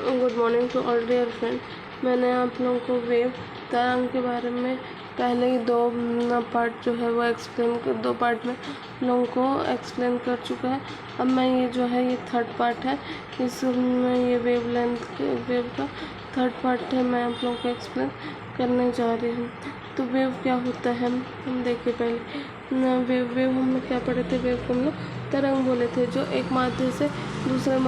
Good morning to all dear friend. मैंने आप लोगों को वेव तरंग के बारे में पहले ही दो पार्ट जो है वो दो पार्ट में लोगों को एक्सप्लेन कर चुका है। अब मैं ये थर्ड पार्ट है, इसमें ये वेव का थर्ड पार्ट है, मैं आप लोगों को एक्सप्लेन करने जा रही हूँ। तो वेव क्या होता है हम देखिए पहले। वेव हम क्या पढ़े थे? वेव को हम लोग तरंग बोले थे, जो एक माध्यम से दूसरे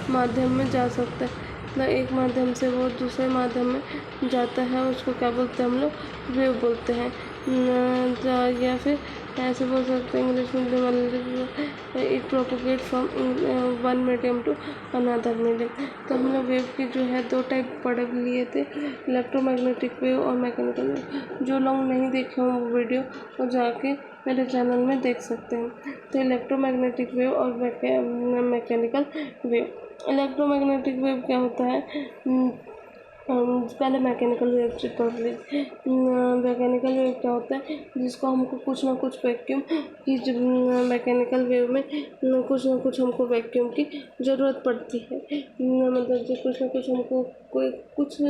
माध्यम में जा सकता है। मतलब एक माध्यम से वो दूसरे माध्यम में जाता है, उसको क्या बोलते हैं हम लोग? वेव बोलते हैं। या फिर ऐसे बोल सकते हैं इंग्लिश में, it propagate from one medium to another medium. तो हम लोग वेव की जो है दो टाइप पढ़ लिए थे, इलेक्ट्रोमैग्नेटिक वेव और मैकेनिकल वेव। जो लोग नहीं देखे हों वो वीडियो वो जाके मेरे चैनल में देख सकते हैं। तो इलेक्ट्रोमैग्नेटिक वेव और मैकेनिकल वेव। इलेक्ट्रोमैग्नेटिक वेव क्या होता है? पहले मैकेनिकल वेव पढ़ लीजिए। मैकेनिकल वेव क्या होता है? जिसको हमको कुछ ना कुछ वैक्यूम की मैकेनिकल वेव में कुछ ना कुछ हमको वैक्यूम की ज़रूरत पड़ती है। मतलब जो कुछ ना कुछ हमको किसी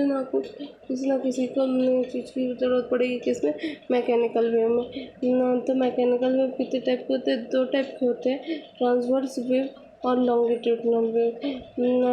ना किसी को चीज़ की ज़रूरत पड़ेगी, किसमें? मैकेनिकल वेव में। तो मैकेनिकल वेव कितने टाइप के होते हैं? दो टाइप के होते हैं, ट्रांसवर्स वेव और लॉन्गिट्यूडनल वेव।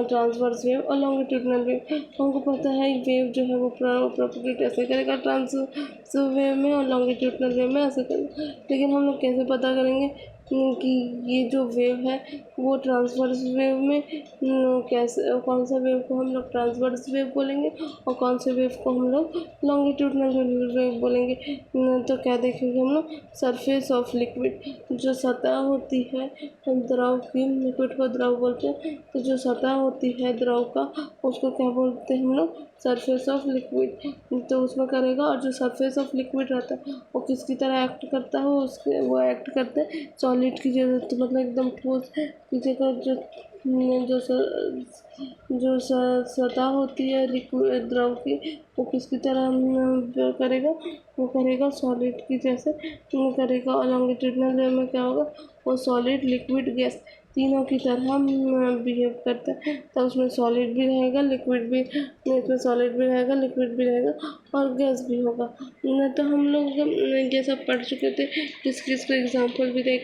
ट्रांसवर्स वेव और लॉन्गिट्यूडनल वेव। हमको पता है वेव जो है वो प्रोपोगेट ऐसे करेगा ट्रांसवर्स वेव में और लॉन्गिट्यूडनल वेव में ऐसे करेगा। लेकिन हम लोग कैसे पता करेंगे कि ये जो वेव है वो ट्रांसवर्स वेव में कैसे, कौन सा वेव को हम लोग ट्रांसवर्स वेव बोलेंगे और कौन से वेव को हम लोग लॉन्गिट्यूडनल वेव बोलेंगे? तो क्या देखेंगे हम लोग? सरफेस ऑफ लिक्विड, जो सतह होती है द्रव की, लिक्विड को द्रव बोलते हैं, तो जो सतह होती है द्रव का उसको क्या बोलते हैं हम लोग? Surface of liquid. तो उसमें करेगा, और जो सरफेस ऑफ लिक्विड रहता है वो किसकी तरह एक्ट करता है? वो एक्ट करते हैं सॉलिड की जरूरत, मतलब एकदम ठोस की जगह जो सतह होती है लिक्विड द्रव की, वो किसकी तरह करेगा? वो करेगा सॉलिड की जैसे करेगा। और लॉन्गिट्यूडनल वेव में क्या होगा? वो सॉलिड, लिक्विड, गैस तीनों की तरह बिहेव करता है। तो उसमें सॉलिड भी रहेगा, लिक्विड भी, इसमें सॉलिड भी रहेगा, लिक्विड भी रहेगा और गैस भी होगा। तो हम लोग ये सब पढ़ चुके थे, किस को एग्जांपल भी दे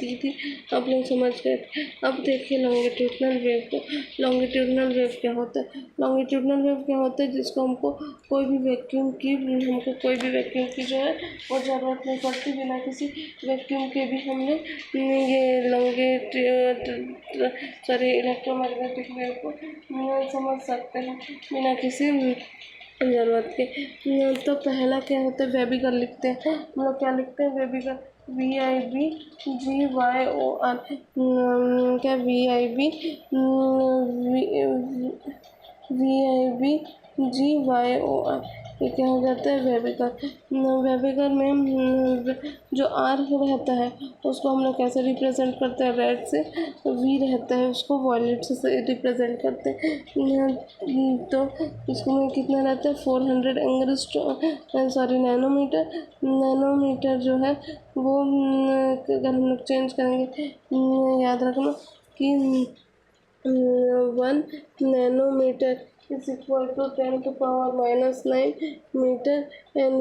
दी थी, आप लोग समझ गए। अब देखिए लॉन्गिट्यूडनल वेव को। लॉन्गिट्यूडनल वेव क्या होता है? लॉन्गिट्यूडनल वेव क्या होता है? जिसको हमको कोई भी वैक्यूम की जो है वो ज़रूरत नहीं पड़ती। बिना किसी वैक्यूम के भी हम लोग ये इलेक्ट्रोमैग्नेटिक वेव को समझ सकते हैं बिना किसी ज़रूरत के। तो पहला क्या होता है? वेबिगर लिखते हैं हम लोग। क्या लिखते हैं? वेबिगर, VIBGYOR। क्या VIBGYOR, ये क्या हो जाता है? वेबिगर। वेबिगर में जो आर रहता है उसको हम लोग कैसे रिप्रेजेंट करते हैं? रेड से। वी रहता है उसको वॉयलेट से रिप्रेजेंट करते हैं। तो इसमें कितना रहता है? 400 नैनोमीटर जो है वो अगर हम लोग चेंज करेंगे, याद रखना कि 1 nanometre is equal to 10⁻⁹ meter and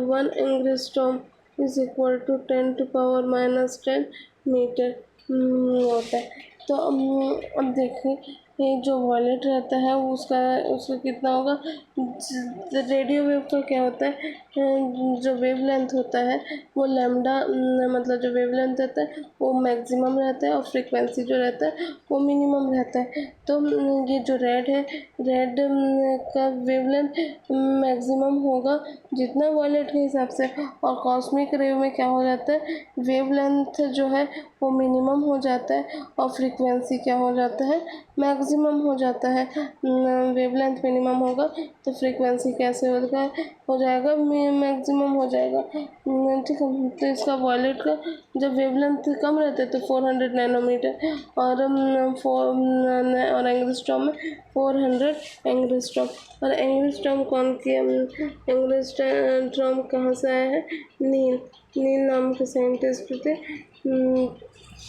1 angstrom is equal to 10⁻⁻10 metre होता है। तो अब देखिए ये जो वॉयलेट रहता है उसका कितना होगा? रेडियो वेव का क्या होता है? जो वेवलेंथ होता है वो लैम्डा, मतलब जो वेवलेंथ रहता है वो मैक्सिमम रहता है और फ्रीक्वेंसी जो रहता है वो मिनिमम रहता है। तो ये जो रेड का वेवलेंथ मैक्सिमम होगा जितना वॉयलेट के हिसाब से, और कॉस्मिक रे में क्या हो जाता है? वेवलेंथ जो है वो मिनिमम हो जाता है और फ्रीक्वेंसी क्या हो जाता है? मैक्सिमम हो जाता है। वेवलेंथ मिनिमम होगा तो फ्रीक्वेंसी कैसे हो जाएगा? मैक्सिमम हो जाएगा। ठीक है। तो इसका वॉयलेट का जब वेवलेंथ कम रहता है तो 400 नैनोमीटर और एंगस्ट्रॉम में 400 एंगस्ट्रॉम। और एंगस्ट्रॉम कौन किया? एंगस्ट्रॉम कहाँ से आया है? नील नील नाम के साइंटिस्ट थे।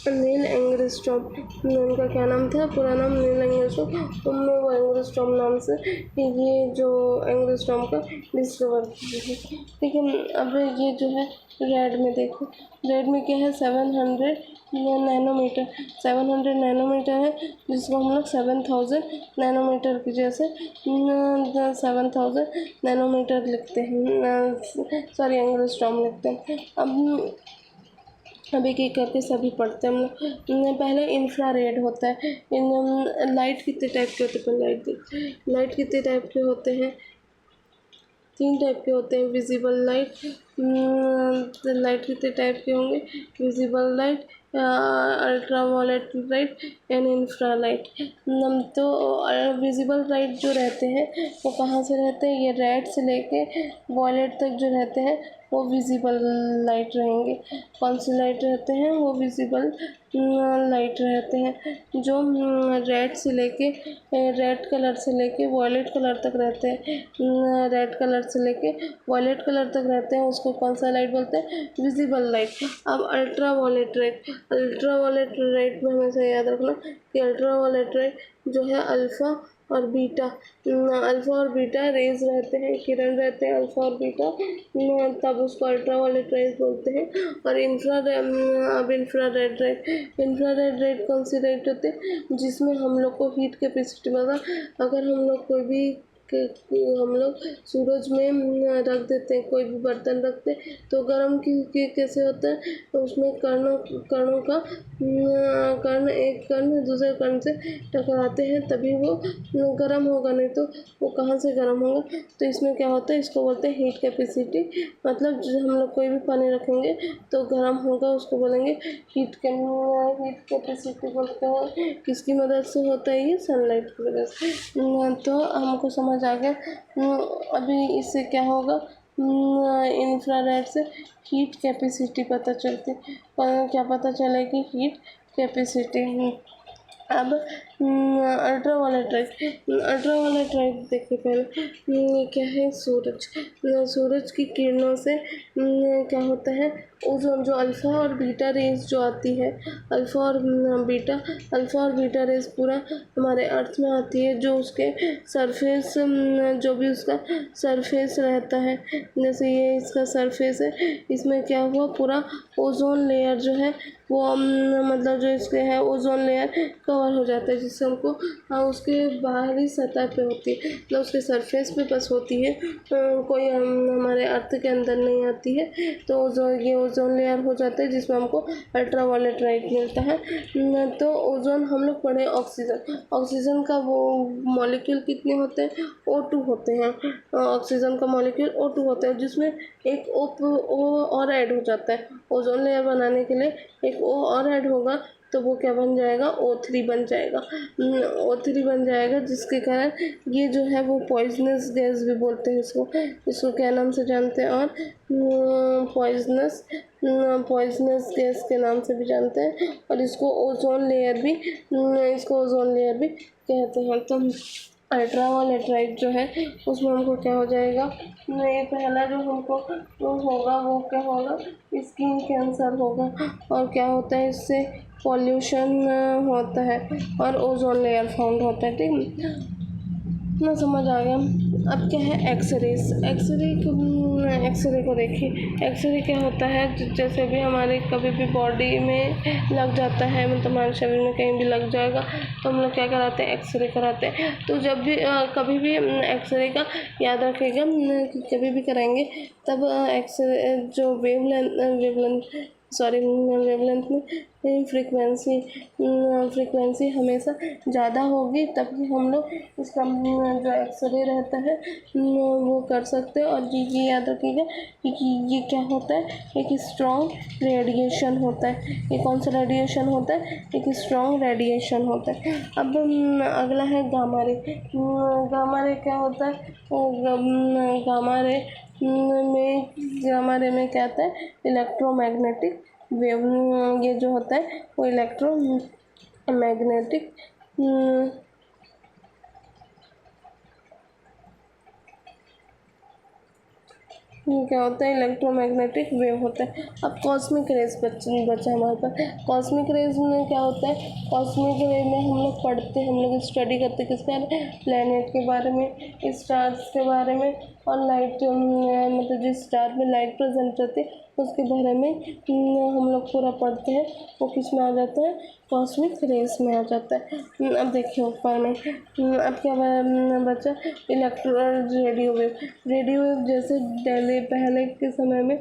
नील एंगस्ट्रॉम, उनका क्या नाम था, पूरा नाम नील एंगस्ट्रॉम। उनने वो एंगस्ट्रॉम नाम से ये जो एंगस्ट्रॉम का डिस्कवर किया है। ठीक है, अब ये जो है रेड में देखो, रेड में क्या है 700 नैनोमीटर, 700 नैनोमीटर है, जिसको हम लोग 7000 नैनोमीटर की जैसे 7000 नैनोमीटर लिखते हैं, सॉरी एंगस्ट्रॉम लिखते हैं। अब एक एक करके सभी पढ़ते हैं हम लोग। पहले इंफ्रारेड होता है। लाइट कितने टाइप के होते हैं, पहले लाइट कितने टाइप के होते हैं, 3 टाइप के होते हैं। विजिबल लाइट, लाइट कितने टाइप के होंगे, visible light, ultra violet light and infra light. तो विजिबल लाइट जो रहते हैं वो कहाँ से रहते हैं, ये रेड से लेके वॉयलेट तक जो रहते हैं वो विजिबल लाइट रहेंगे। कौन सी लाइट रहते हैं, वो विजिबल लाइट रहते हैं। जो रेड से लेके रेड कलर से लेके वॉयलेट कलर तक रहते हैं, रेड कलर से लेके वॉयलेट कलर तक रहते हैं, उसको कौन सा लाइट बोलते हैं, विजिबल लाइट। अब ultra violet light, ultra violet light में हमेशा याद रखना कि अल्ट्रा वॉयलेट लाइट जो है अल्फ़ा और बीटा, अल्फ़ा और बीटा रेज रहते हैं, किरण रहते हैं अल्फ़ा और बीटा, तब उसको अल्ट्रा वायलेट रेज बोलते हैं। और अब इंफ्रारेड लाइट, इंफ्रारेड लाइट कौन सी लाइट होती है, जिसमें हम लोग को हीट कैपेसिटी बता, अगर हम लोग कोई भी हम लोग सूरज में रख देते हैं, कोई भी बर्तन रखते हैं तो गर्म की कैसे होता है, तो उसमें कणों का कण, एक कण दूसरे कण से टकराते हैं तभी वो गर्म होगा, नहीं तो वो कहाँ से गर्म होगा। तो इसमें क्या होता है, इसको बोलते हैं हीट कैपेसिटी। मतलब जो हम लोग कोई भी पानी रखेंगे तो गर्म होगा, उसको बोलेंगे हीट कैपेसिटी बोलते हैं। किसकी मदद से होता है, ये सनलाइट की वजह से। तो हमको समझ आ गया। अभी इससे क्या होगा, इंफ्रारेड से हीट कैपेसिटी पता चलती, क्या पता चलेगी, हीट कैपेसिटी। अब ultra violet light, ultra violet light देखिए पहले, ये क्या है, सूरज, सूरज की किरणों से क्या होता है, ओजोन जो अल्फ़ा और बीटा रेज जो आती है, अल्फ़ा और बीटा, अल्फ़ा और बीटा रेज पूरा हमारे अर्थ में आती है, जो उसके सरफेस, जो भी उसका सरफेस रहता है, जैसे ये इसका सरफेस है, इसमें क्या हुआ, पूरा ओजोन लेयर जो है वो मतलब जो इसके है ओजोन लेयर कवर हो जाता है, जिससे हमको उसके बाहरी सतह पे होती है, मतलब उसके सरफेस पे बस होती है, कोई हमारे अर्थ के अंदर नहीं आती है। तो ये ओजोन लेयर हो जाता है, जिसमें हमको अल्ट्रा वायलेट लाइट मिलता है। तो ओजोन हम लोग पढ़े ऑक्सीजन, ऑक्सीजन का वो मॉलिक्यूल कितने होते हैं, O2 होते हैं, ऑक्सीजन का मॉलिक्यूल O2 होता है, जिसमें एक O और ऐड हो जाता है, ओजोन लेयर बनाने के लिए एक O और ऐड होगा, तो वो क्या बन जाएगा, O3 बन जाएगा, O3 बन जाएगा, जिसके कारण ये जो है वो पॉइजनस गैस भी बोलते हैं इसको, इसको क्या नाम से जानते हैं, और पॉइजनस गैस के नाम से भी जानते हैं, और इसको ओजोन लेयर भी, इसको ओजोन लेयर भी कहते हैं। तो अल्ट्रा वायलेट लाइट जो है उसमें हमको क्या हो जाएगा, ये पहला जो हमको वो होगा, वो क्या होगा, स्किन कैंसर होगा, और क्या होता है इससे पॉल्यूशन होता है, और ओजोन लेयर फाउंड होता है। ठीक, ना समझ आ गया। अब क्या है एक्सरेज, एक्सरे को देखिए, एक्सरे क्या होता है, जैसे भी हमारे कभी भी बॉडी में लग जाता है, मतलब हमारे शरीर में कहीं भी लग जाएगा तो हम लोग क्या कराते हैं, एक्सरे कराते हैं। तो जब भी कभी भी एक्सरे का याद रखिएगा, कभी भी कराएंगे तब एक्सरे जो वेवलेंथ में फ्रीक्वेंसी हमेशा ज़्यादा होगी, तभी हम लोग इसका जो एक्सरे रहता है वो कर सकते हैं। और ये याद रखिएगा कि ये क्या होता है, एक स्ट्रॉन्ग रेडिएशन होता है। ये कौन सा रेडिएशन होता है, एक स्ट्रॉन्ग रेडिएशन होता है। अब अगला है गामा रे, गामा रे क्या होता है, गामा रे में क्या आता है, इलेक्ट्रोमैग्नेटिक वेव, ये जो होता है वो इलेक्ट्रोमैग्नेटिक क्या होता है, इलेक्ट्रोमैग्नेटिक वेव होता है। अब कॉस्मिक रेज बचा हमारे पास। कॉस्मिक रेज में क्या होता है, कॉस्मिक रेज में हम लोग पढ़ते हैं, हम लोग स्टडी करते हैं किसके बारे में, प्लैनेट के बारे में, स्टार्स के बारे में, और लाइट मतलब जिस स्टार में लाइट प्रेजेंट रहती है उसके बारे में हम लोग पूरा पढ़ते हैं। वो किस में आ जाता है, कॉस्मिक रेस में आ जाता है। अब देखिए ऊपर में अब क्या बचा, electro radio wave. Radio wave जैसे पहले के समय में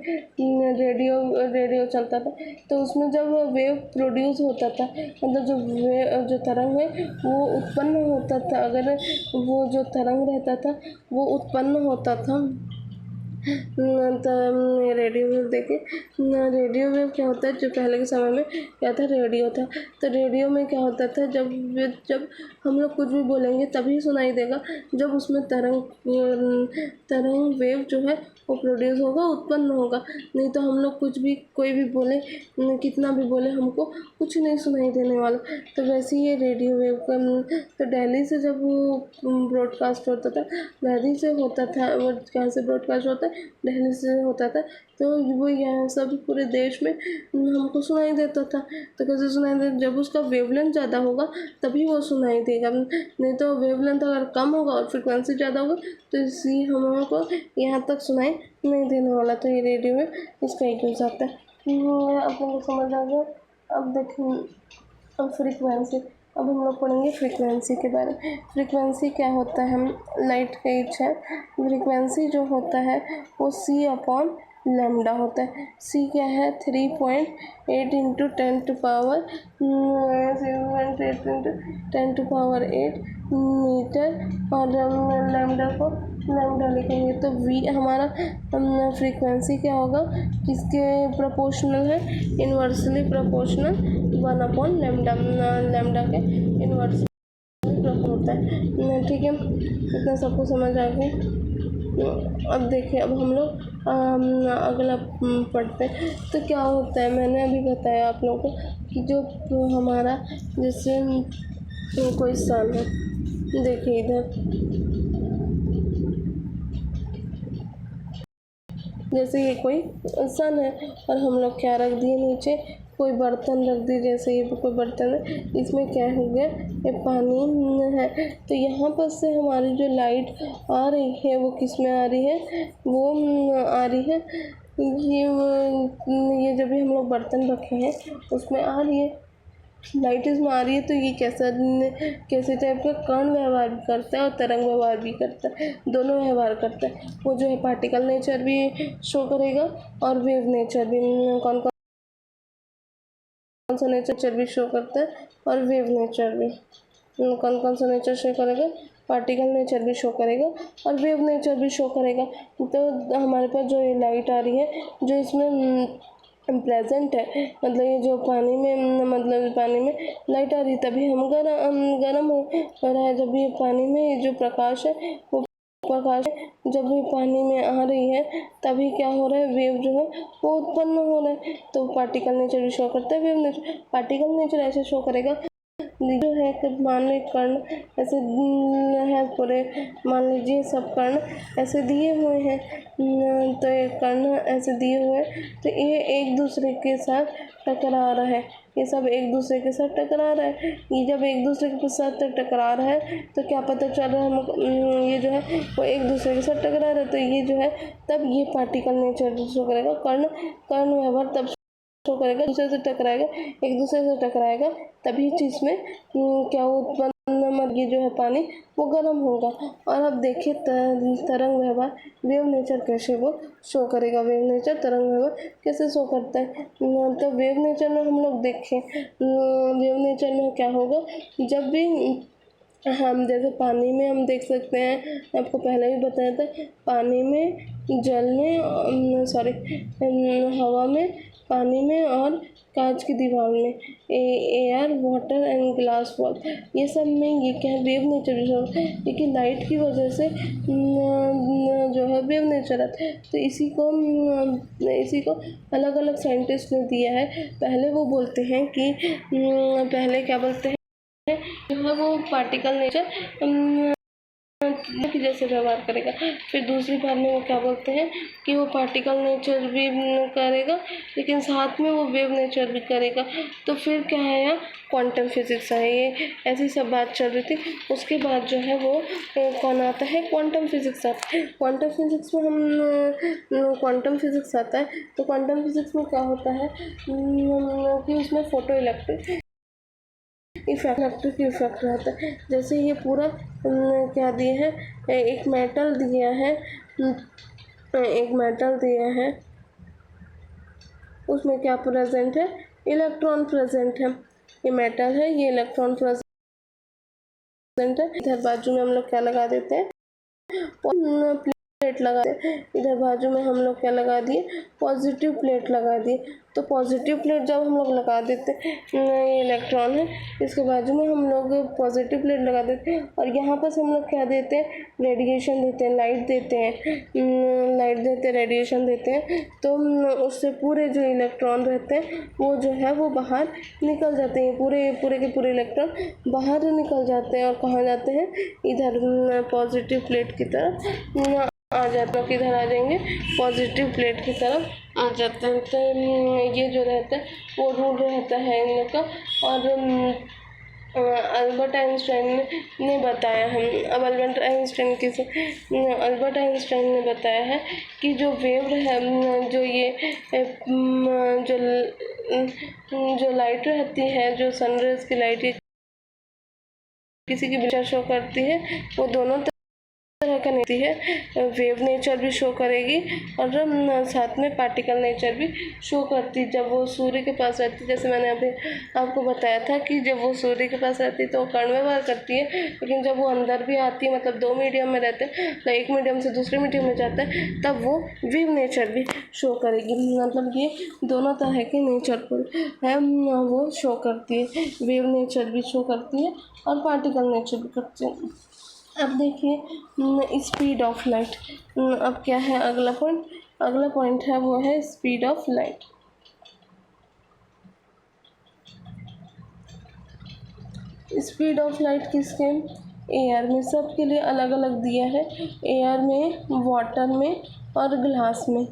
रेडियो चलता था, तो उसमें जब वेव प्रोड्यूस होता था, मतलब जो तरंग है वो उत्पन्न होता था, अगर वो जो तरंग रहता था वो उत्पन्न होता था, तो रेडियो वेव देखे। रेडियो वेव क्या होता है, जो पहले के समय में क्या था, रेडियो था। तो रेडियो में क्या होता था, जब हम लोग कुछ भी बोलेंगे तभी सुनाई देगा जब उसमें तरंग वेव जो है वो प्रोड्यूस होगा, उत्पन्न होगा। नहीं तो हम लोग कुछ भी कोई भी बोले, कितना भी बोले, हमको कुछ नहीं सुनाई देने वाला। तो वैसे ही ये रेडियो वेव का तो दिल्ली से जब वो ब्रॉडकास्ट होता था, दिल्ली से होता था, वो कहाँ से ब्रॉडकास्ट होता है, दिल्ली से होता था, तो वो यहाँ सब पूरे देश में हमको सुनाई देता था। तो कैसे सुनाई दे, जब उसका वेवलेंथ ज़्यादा होगा तभी वो सुनाई देगा, नहीं तो वेवलेंथ अगर कम होगा और फ्रिक्वेंसी ज़्यादा होगा तो इसी हम लोगों को यहाँ तक सुनाई नहीं देने वाला। तो ये रेडियो में इसका एक यूज़ आता है। आप लोगों को समझ आ गया। अब देखिए, अब फ्रीक्वेंसी, अब हम लोग पढ़ेंगे फ्रीक्वेंसी के बारे में। फ्रीक्वेंसी क्या होता है, हम लाइट का एज है, फ्रीक्वेंसी जो होता है वो c अपॉन लैम्डा होता है। c क्या है, 3.8 इंटू 10⁸ मीटर, और लैम्डा लिखेंगे तो v हमारा फ्रीक्वेंसी क्या होगा, किसके प्रोपोर्शनल है, इन्वर्सली प्रोपोर्शनल 1/लैम्डा, लैम्डा के इन्वर्सली होता है। ठीक है, इतना सबको समझ आ गया। अब देखिए, अब हम लोग अगला पढ़ते हैं। तो क्या होता है, मैंने अभी बताया आप लोगों को कि जो हमारा जैसे कोई सन है, देखिए इधर जैसे ये कोई सन है और हम लोग क्या रख दिए, नीचे कोई बर्तन रख दिए, जैसे ये कोई बर्तन है, इसमें क्या हो गया, ये पानी है। तो यहाँ पर से हमारी जो लाइट आ रही है वो किस में आ रही है, वो आ रही है ये जब भी हम लोग बर्तन रखे हैं उसमें आ रही है लाइट, इसमें आ रही है। तो ये कैसे टाइप का कण व्यवहार भी करता है और तरंग व्यवहार भी करता है, दोनों व्यवहार करता है। वो जो है पार्टिकल नेचर भी शो करेगा और वेव नेचर भी, कौन सा नेचर भी शो करता है और वेव नेचर भी, कौन सा नेचर शो करेगा, पार्टिकल नेचर भी शो करेगा और वेव नेचर भी शो करेगा। तो हमारे पास जो ये लाइट आ रही है, जो इसमें प्रेजेंट है, मतलब ये जो पानी में, मतलब पानी में लाइट आ रही है तभी हम गर्म हो रहा है। जब ये पानी में जो प्रकाश है वो प्रकाश जब भी पानी में आ रही है तभी क्या हो रहा है, वेव जो है वो उत्पन्न हो रहा है। तो पार्टिकल नेचर भी शो करता है, वेव नेचर। पार्टिकल नेचर ऐसे शो करेगा जो है कि मान लीजिए कर्ण ऐसे है पूरे, मान लीजिए सब कर्ण ऐसे दिए हुए हैं, तो ये कर्ण ऐसे दिए हुए हैं, तो ये एक दूसरे के साथ टकरा रहा है, ये सब एक दूसरे के साथ टकरा रहा है। ये जब एक दूसरे के साथ टकरा रहा है तो क्या पता चल रहा है हमको, ये जो है वो एक दूसरे के साथ टकरा रहा है, तो ये जो है तब ये पार्टिकल नेचर शो करेगा। कर्ण व्यवहार तब शो करेगा, दूसरे से टकराएगा, एक दूसरे से टकराएगा, तभी चीज़ में क्या उत्पन्न, ये जो है पानी वो गर्म होगा। और अब देखिए तरंग व्यवहार, वेव नेचर कैसे वो शो करेगा, वेव नेचर तरंग व्यवहार कैसे शो करता है। तो वेव नेचर में हम लोग देखें, वेव नेचर में क्या होगा, जब भी हम जैसे पानी में हम देख सकते हैं, आपको पहले भी बताया था, पानी में, जल में, सॉरी हवा में, पानी में और कांच की दीवार में, air, water and glass wall, ये सब में ये क्या है, वेव नेचर होता है। लेकिन लाइट की वजह से जो है वेव नेचर आता है। तो इसी को अलग अलग साइंटिस्ट ने दिया है। पहले वो बोलते हैं कि पहले क्या बोलते हैं, जो है वो पार्टिकल नेचर कि जैसे व्यवहार करेगा। फिर दूसरी बार में वो क्या बोलते हैं कि वो पार्टिकल नेचर भी करेगा, लेकिन साथ में वो वेव नेचर भी करेगा। तो फिर क्या है, यहाँ क्वांटम फिजिक्स है। ये ऐसी सब बात चल रही थी। उसके बाद जो है वो कौन आता है, क्वांटम फिजिक्स आता है। क्वांटम फिजिक्स में क्वांटम फिजिक्स आता है। तो क्वांटम फिजिक्स में क्या होता है कि उसमें फोटो इलेक्ट्रिक इफेक्ट रहता है। जैसे ये पूरा क्या दिए है, एक मेटल दिया है, उसमें क्या प्रेजेंट है, इलेक्ट्रॉन प्रेजेंट है। ये मेटल है, ये इलेक्ट्रॉन प्रेजेंट है। इधर बाजू में हम लोग क्या लगा देते हैं, प्लेट लगा दिए। इधर बाजू में हम लोग क्या लगा दिए, पॉजिटिव प्लेट लगा दिए। तो पॉजिटिव प्लेट जब हम लोग लगा देते हैं, ये इलेक्ट्रॉन है, इसके बाजू में हम लोग पॉजिटिव प्लेट लगा देते हैं। और यहाँ पर हम लोग क्या देते हैं, रेडिएशन देते हैं, लाइट देते हैं, रेडिएशन देते हैं। तो उससे पूरे जो इलेक्ट्रॉन रहते हैं वो जो है वो बाहर निकल जाते हैं। पूरे के पूरे इलेक्ट्रॉन बाहर निकल जाते हैं और कहाँ जाते हैं, इधर पॉजिटिव प्लेट की तरफ आ जाते हैं। किधर आ जाएंगे, पॉजिटिव प्लेट की तरफ आ जाते हैं। तो ये जो रहता है वो रूल रहता है इन लोग का। और अल्बर्ट आइंस्टाइन ने बताया है। अब अल्बर्ट आइंस्टाइन ने बताया है कि जो वेव है, जो लाइट रहती है, जो सनराइज की लाइट किसी की पिक्चर शो करती है, वो दोनों तरह का होती है। वेव नेचर भी शो करेगी और साथ में पार्टिकल नेचर भी शो करती। जब वो सूर्य के पास रहती, जैसे मैंने अभी आपको बताया था कि जब वो सूर्य के पास रहती है तो वो कण व्यवहार करती है, लेकिन जब वो अंदर भी आती है, मतलब दो मीडियम में रहते हैं, तो एक मीडियम से दूसरे मीडियम में जाता है, तब वो वेव नेचर भी शो करेगी। मतलब ये दोनों तरह के नेचर को है वो शो करती है। वेव नेचर भी शो करती है और पार्टिकल नेचर भी करती है। अब देखिए स्पीड ऑफ लाइट। अब क्या है अगला पॉइंट है वो है speed of light. Speed of किसके, एयर में, सबके लिए अलग अलग दिया है। एयर में, वाटर में और ग्लास में।